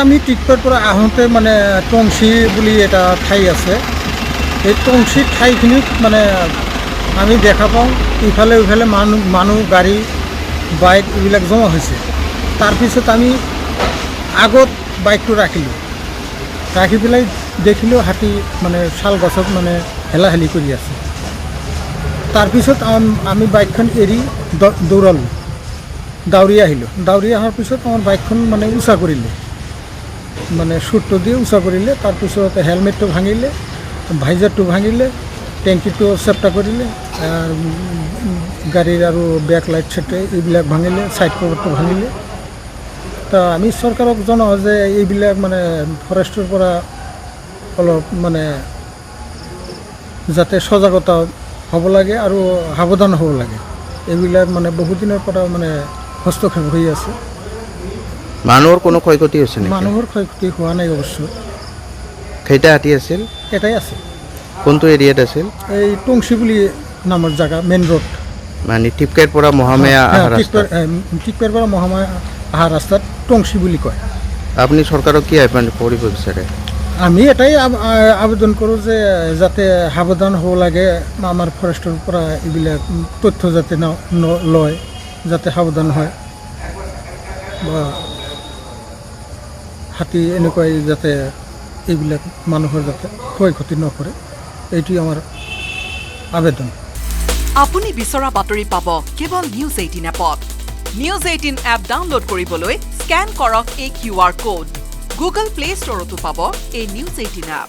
আমি টিকপেৰ পৰা আহোঁতে মানে টংচি বুলি এটা ঠাই আছে। এই টংচি ঠাইখিনিত মানে আমি দেখা পাওঁ ইফালে ইফালে মানুহ গাড়ী বাইক এইবিলাক জমা হৈছে। তাৰপিছত আমি আগত বাইকটো ৰাখিলোঁ, ৰাখি পেলাই দেখিলোঁ হাতী মানে শাল গছত মানে হেলাহেলি কৰি আছে। তাৰপিছত আমি বাইকখন এৰি দৌৰালোঁ, দাউৰি আহিলোঁ। দাউৰি অহাৰ পিছত আমাৰ বাইকখন মানে উঁচা কৰিলে, মানে শ্বুটটো দিয়ে উঁচা কৰিলে। তাৰপিছত হেলমেটটো ভাঙিলে, ভাইজাৰটো ভাঙিলে, টেংকিটো চেপ্টা কৰিলে, গাড়ীৰ আৰু বেক লাইট চেট এইবিলাক ভাঙিলে, ছাইড কভাৰটো ভাঙিলে। তা আমি চৰকাৰক জনাওঁ যে এইবিলাক মানে ফৰেষ্টৰ পৰা অলপ মানে যাতে সজাগতা হ'ব লাগে আৰু সাৱধান হ'ব লাগে। এইবিলাক মানে বহুদিনৰ পৰা মানে হস্তক্ষেপ হৈ আছে। মানুহৰ কোনো ক্ষয়ক্ষতি হৈছে নেকি? মানুহৰ ক্ষয়ক্ষতি হোৱা নাই অৱশ্য। কেইটা হাতী আছিল? এটাই আছে। কোনটো এৰিয়াত আছিল? এই টংচি বুলি নামৰ জেগা, মেইন ৰোড। মানে টিপকেৰ পৰা মহামায়া অহা ৰাস্তা? টিপকেৰ পৰা মহামায়া অহা ৰাস্তাত টংচি বুলি কয়। আপুনি চৰকাৰক কি আহ্বান কৰিব বিচাৰে? আমি এটাই আবেদন কৰোঁ যে যাতে সাৱধান হ'ব লাগে, আমাৰ ফৰেষ্টৰ পৰা এইবিলাক তথ্য যাতে লয়, যাতে সাৱধান হয়, বা হাতী এনেকুৱাই যাতে এইবিলাক মানুহৰ যাতে ক্ষয়ক্ষতি নকৰে, এইটোৱে আমাৰ আবেদন। আপুনি বিচৰা বাতৰি পাব কেৱল নিউজ 18 এপত। নিউজ 18 এপ ডাউনলোড কৰিবলৈ স্কেন কৰক এই QR কোড। গুগল প্লে ষ্টৰতো পাব এই নিউজ 18 এপ।